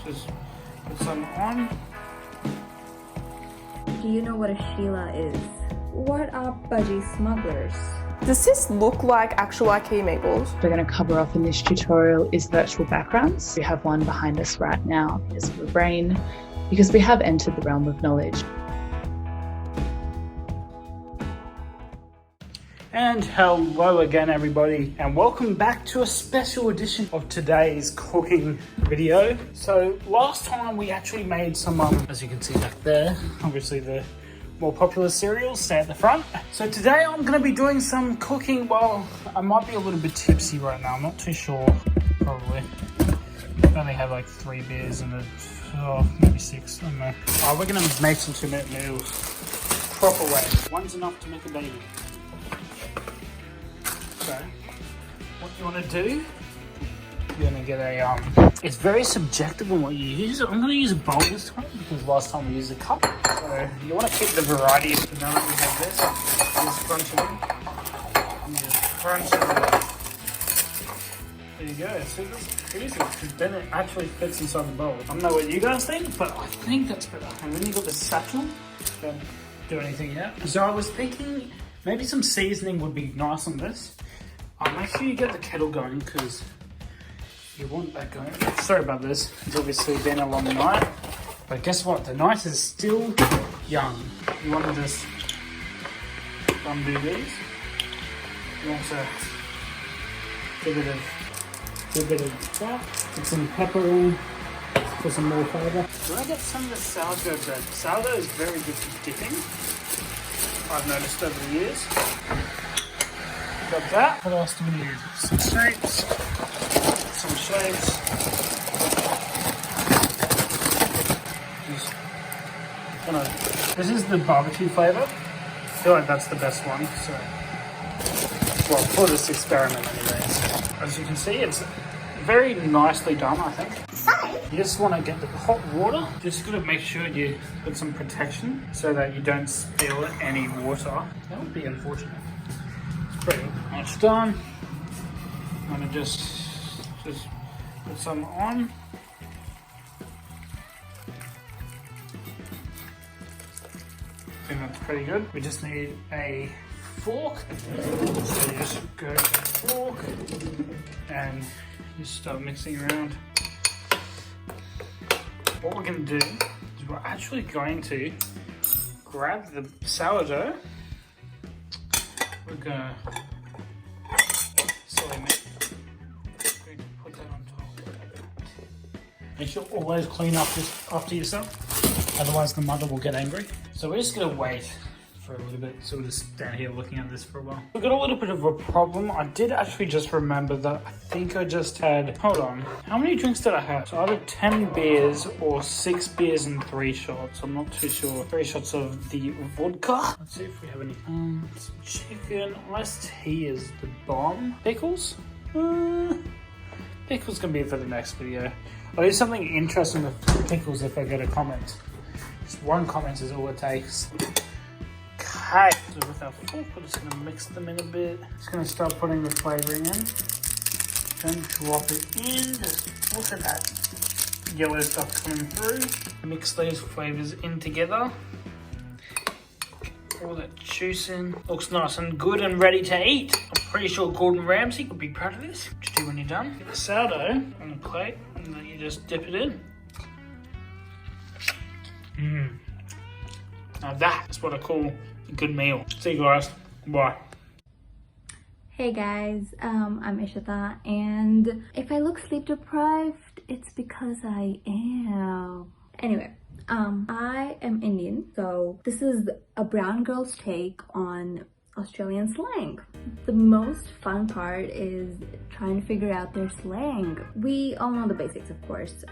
just put some on. Do you know what a Sheila is? What are budgie smugglers? Does this look like actual IKEA meatballs? We're going to cover off in this tutorial is virtual backgrounds. We have one behind us right now because of the brain, because we have entered the realm of knowledge. And hello again everybody, and welcome back to a special edition of today's cooking video. So last time we actually made some, as you can see back there, obviously the more popular cereals stay at the front. So today I'm going to be doing some cooking. Well, I might be a little bit tipsy right now, I'm not too sure, probably. I only have like 3 beers and maybe 6, I don't know. We're going to make some 2-minute noodles, proper way. One's enough to make a baby. So, what you want to do, you're going to get a, it's very subjective on what you use. I'm going to use a bowl this time because last time we used a cup. So you want to keep the variety. So now that we have this crunch it in. You just crunch it out. There you go. See, that's easy because then it actually fits inside the bowl. I don't know what you guys think, but I think that's better. And then you got the satchel. Don't do anything yet. So I was thinking maybe some seasoning would be nice on this. Make sure you get the kettle going because you want that going. Sorry about this. It's obviously been a long night. But guess what? The night is still young. You want to just undo these. You want to do a bit of that. Put some pepper in for some more flavour. Do I get some of the sourdough bread? Sourdough is very good for dipping. I've noticed over the years. Got that. What else do we need? Some shapes. This is the barbecue flavour. I feel like that's the best one. So, well, for this experiment anyways. As you can see, it's very nicely done, I think. You just want to get the hot water. Just got to make sure you put some protection so that you don't spill any water. That would be unfortunate. It's pretty much done. I'm going to just put some on. I think that's pretty good. We just need a fork. So you just go to the fork and you start mixing around. What we're going to do is we're actually going to grab the sourdough. We're going to put that on top. Make sure always clean up just after yourself, otherwise the mother will get angry. So we're just going to wait for a little bit, so we'll just stand here looking at this for a while. We've got a little bit of a problem. I did actually just remember that I think I just had, hold on, how many drinks did I have? So either 10 beers or 6 beers and 3 shots. I'm not too sure. 3 shots of the vodka. Let's see if we have any. Some chicken. Iced tea is the bomb. Pickles? Pickles can be for the next video. I'll do something interesting with pickles if I get a comment. Just one comment is all it takes. Okay, so with our fork, we're just going to mix them in a bit. Just going to start putting the flavouring in. Don't drop it in. Just look at that yellow stuff coming through. Mix those flavours in together. All that juice in. Looks nice and good and ready to eat. I'm pretty sure Gordon Ramsay would be proud of this. What you do when you're done? Get the sourdough on the plate and then you just dip it in. Now that's what I call a good meal. See you guys. Bye. Hey guys, I'm Ishita, and if I look sleep deprived, it's because I am. Anyway, I am Indian, so this is a brown girl's take on Australian slang. The most fun part is trying to figure out their slang. We all know the basics, of course.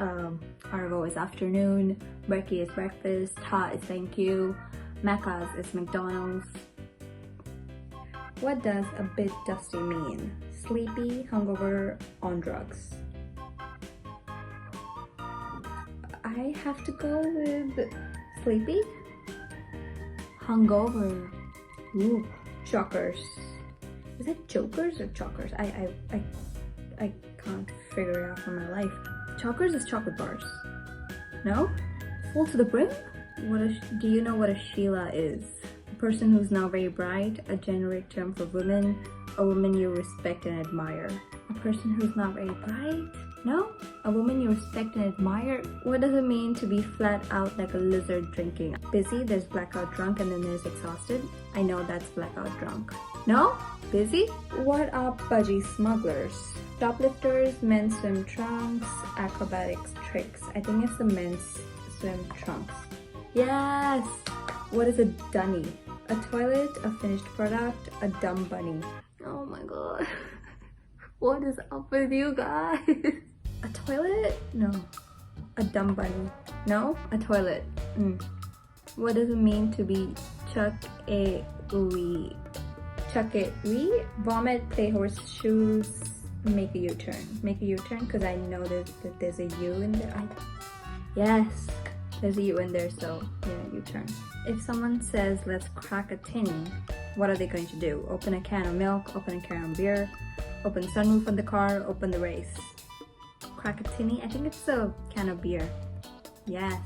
Arvo is afternoon, brekkie is breakfast, ta is thank you, Macca's is McDonald's. What does a bit dusty mean? Sleepy, hungover, on drugs. I have to go with sleepy. Hungover. Ooh, chokers. Is it chokers or chokers? I can't figure it out for my life. Chokers is chocolate bars. No? Full to the brim? Do you know what a Sheila is? A person who's not very bright, a generic term for women, a woman you respect and admire. A person who's not very bright? No? A woman you respect and admire? What does it mean to be flat out like a lizard drinking? Busy, there's blackout drunk, and then there's exhausted. I know that's blackout drunk. No? Busy? What are budgie smugglers? Shoplifters, men's swim trunks, acrobatics tricks. I think it's the men's swim trunks. Yes! What is a dunny? A toilet, a finished product, a dumb bunny. Oh my god. What is up with you guys? A toilet? No. A dumb bunny. No? A toilet. What does it mean to be chuck-a-wee? Chuck-a-wee? Vomit, play horseshoes, make a U-turn. Make a U-turn because I know that there's a U in there. Yes, there's a U in there, so yeah, U-turn. If someone says, let's crack a tinny, what are they going to do? Open a can of milk, open a can of beer, open the sunroof on the car, open the race. Crack a tinny? I think it's a can of beer. Yes.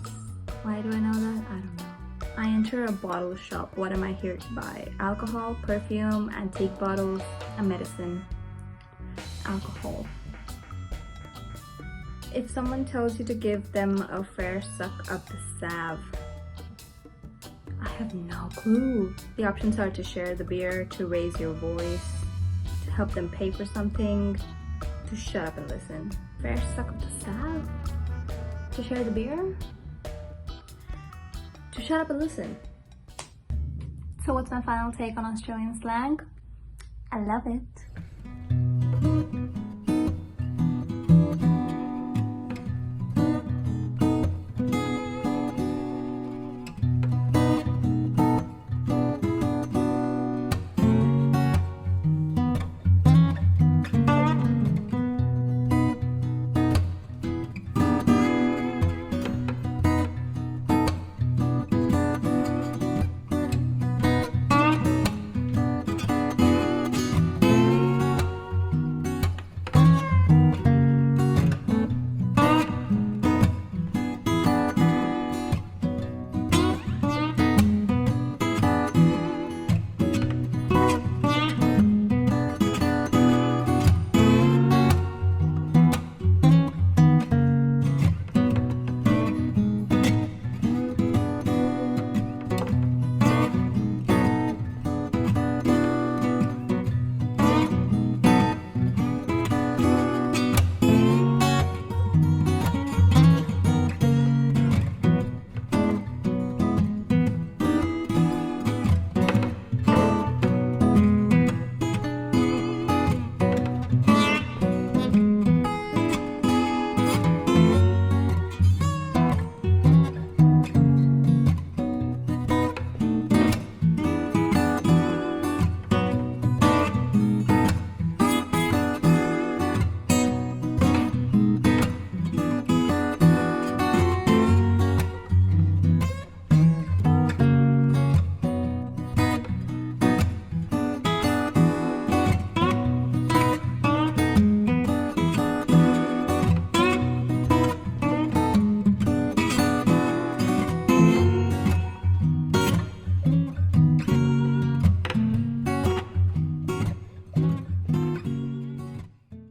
Why do I know that? I don't know. I enter a bottle shop. What am I here to buy? Alcohol, perfume, antique bottles, a medicine. Alcohol. If someone tells you to give them a fair suck of the salve, I have no clue. The options are to share the beer, to raise your voice, to help them pay for something, to shut up and listen. Fair suck of the salve? To share the beer? To shut up and listen. So what's my final take on Australian slang? I love it.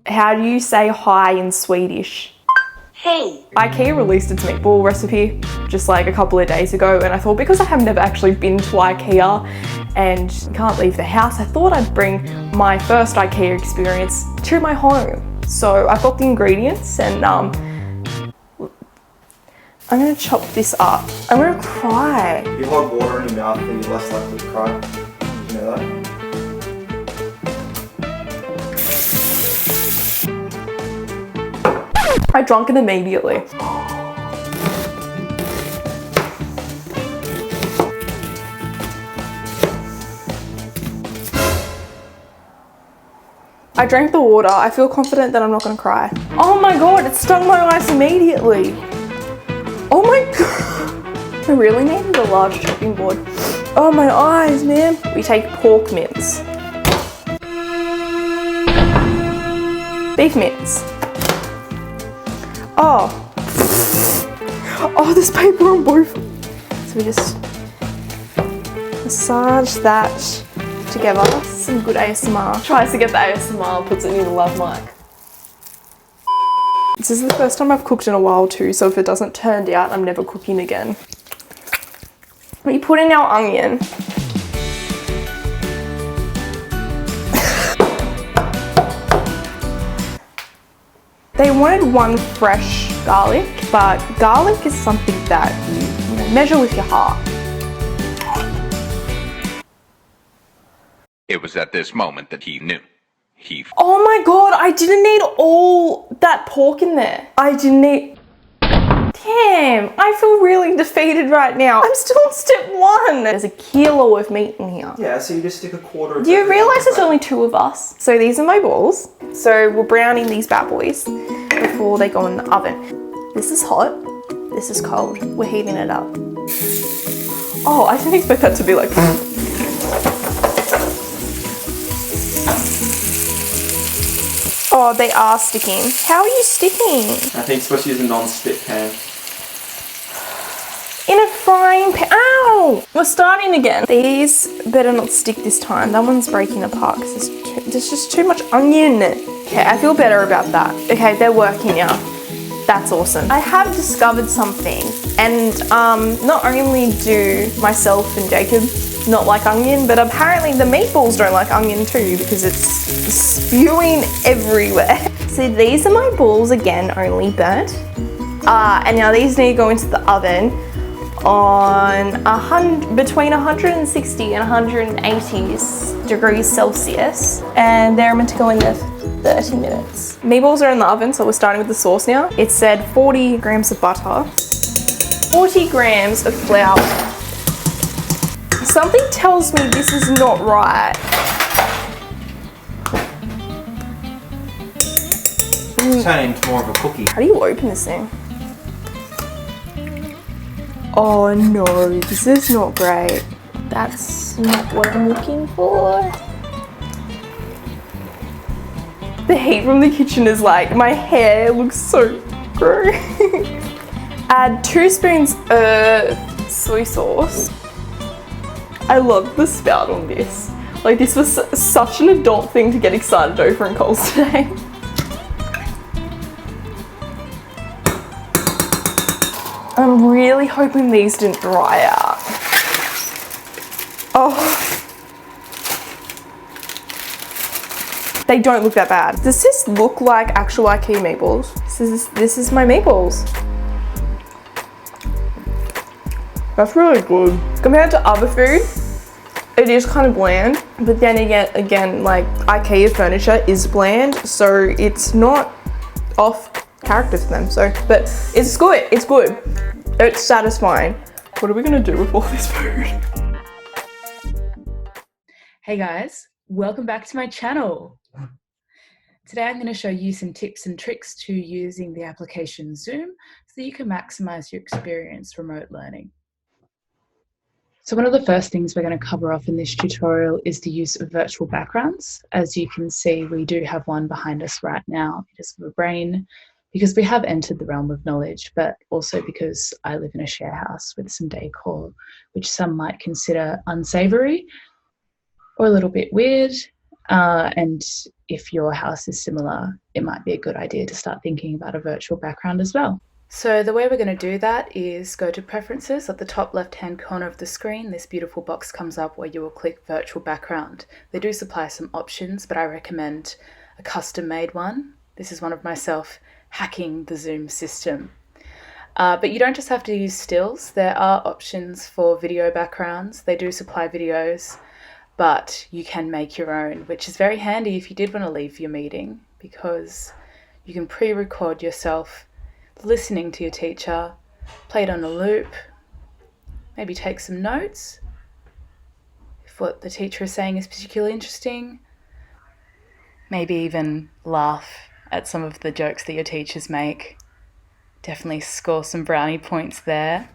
How do you say hi in Swedish? Hey! IKEA released its meatball recipe just like a couple of days ago, and I thought because I have never actually been to IKEA and can't leave the house, I thought I'd bring my first IKEA experience to my home. So I've got the ingredients and I'm gonna chop this up. I'm gonna cry. If you hold water in your mouth, then you're less likely to cry. You know that? I drunk it immediately. I drank the water. I feel confident that I'm not gonna cry. Oh my god, it stung my eyes immediately. Oh my god. I really needed a large chopping board. Oh my eyes, man. We take pork mince. Beef mince. Oh. Oh, there's paper on both. So we just massage that together. Some good ASMR. Tries to get the ASMR, puts it near the love mic. This is the first time I've cooked in a while too, so if it doesn't turn out, I'm never cooking again. We put in our onion. They wanted one fresh garlic, but garlic is something that you know, measure with your heart. It was at this moment that he knew. Oh my god, I didn't need all that pork in there. I didn't need... Damn, I feel really defeated right now. I'm still on step 1. There's a kilo of meat in here. Yeah, so you just stick a quarter of Do you realise there's only 2 of us? So these are my balls. So we're browning these bad boys before they go in the oven. This is hot. This is cold. We're heating it up. Oh, I didn't expect that to be like... Oh, they are sticking. How are you sticking? I think you're supposed to use a non-stick pan. In a frying pan. Ow! We're starting again. These better not stick this time. That one's breaking apart because there's just too much onion. Okay, I feel better about that. Okay, they're working now. That's awesome. I have discovered something, and not only do myself and Jacob not like onion, but apparently the meatballs don't like onion too because it's spewing everywhere. So these are my balls again, only burnt. And now these need to go into the oven on between 160 and 180 degrees Celsius, and they're meant to go in there for 30 minutes. Meatballs are in the oven, so we're starting with the sauce now. It said 40 grams of butter, 40 grams of flour. Something tells me this is not right. It's turning into more of a cookie. How do you open this thing? Oh no, this is not great. That's not what I'm looking for. The heat from the kitchen is like, my hair looks so gross. Add 2 spoons of soy sauce. I love the spout on this. Like, this was such an adult thing to get excited over in Coles today. I'm really hoping these didn't dry out. Oh. They don't look that bad. Does this look like actual IKEA meatballs? This is my meatballs. That's really good. Compared to other food, it is kind of bland, but then again, like IKEA furniture is bland, so it's not off character for them. So, but it's good. It's good. It's satisfying. What are we gonna do with all this food? Hey guys, welcome back to my channel. Today I'm going to show you some tips and tricks to using the application Zoom so that you can maximize your experience remote learning. So one of the first things we're going to cover off in this tutorial is the use of virtual backgrounds. As you can see, we do have one behind us right now. It is a brain, because we have entered the realm of knowledge, but also because I live in a share house with some decor, which some might consider unsavory or a little bit weird. And if your house is similar, it might be a good idea to start thinking about a virtual background as well. So the way we're going to do that is go to Preferences at the top left-hand corner of the screen. This beautiful box comes up where you will click Virtual Background. They do supply some options, but I recommend a custom-made one. This is one of myself hacking the Zoom system. But you don't just have to use stills. There are options for video backgrounds. They do supply videos, but you can make your own, which is very handy if you did want to leave your meeting, because you can pre-record yourself listening to your teacher, play it on a loop, maybe take some notes if what the teacher is saying is particularly interesting, maybe even laugh at some of the jokes that your teachers make. Definitely score some brownie points there.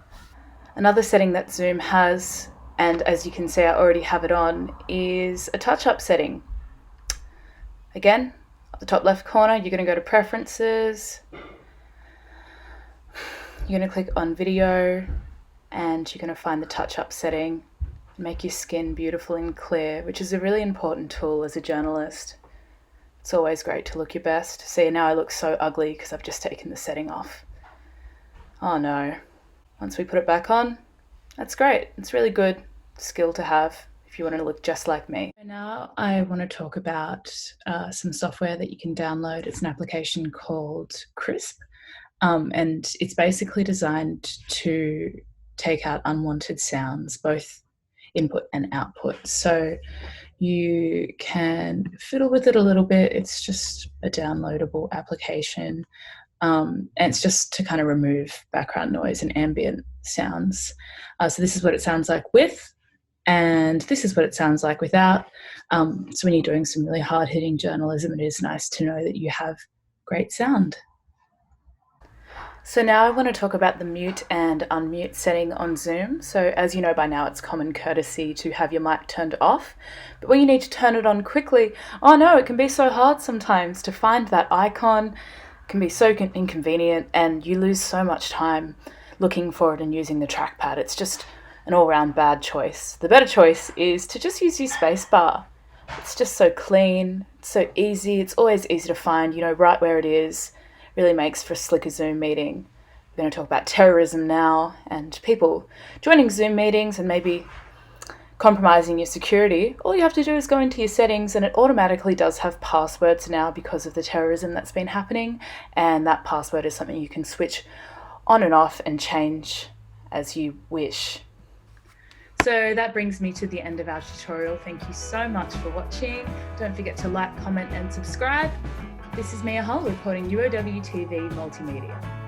Another setting that Zoom has, and as you can see I already have it on, is a touch-up setting. Again, at the top left corner, you're going to go to Preferences. you're going to click on video and you're going to find the touch-up setting. Make your skin beautiful and clear, which is a really important tool as a journalist. It's always great to look your best. See, now I look so ugly because I've just taken the setting off. Oh no. Once we put it back on, that's great. It's really good skill to have if you want to look just like me. Now I want to talk about some software that you can download. It's an application called Crisp, and it's basically designed to take out unwanted sounds, both input and output. So you can fiddle with it a little bit. It's just a downloadable application. And it's just to kind of remove background noise and ambient sounds. So this is what it sounds like with, and this is what it sounds like without. So when you're doing some really hard-hitting journalism, it is nice to know that you have great sound. So now I want to talk about the mute and unmute setting on Zoom. So as you know by now, it's common courtesy to have your mic turned off. But when you need to turn it on quickly, oh no, it can be so hard sometimes to find that icon. It can be so inconvenient, and you lose so much time looking for it and using the trackpad. It's just an all-round bad choice. The better choice is to just use your spacebar. It's just so clean, it's so easy, it's always easy to find, you know, right where it is. Really makes for a slicker Zoom meeting. We're going to talk about terrorism now and people joining Zoom meetings and maybe compromising your security. All you have to do is go into your settings, and it automatically does have passwords now because of the terrorism that's been happening, and that password is something you can switch on and off and change as you wish. So that brings me to the end of our tutorial. Thank you so much for watching. Don't forget to like, comment and subscribe. This is Mia Hull reporting UOWTV Multimedia.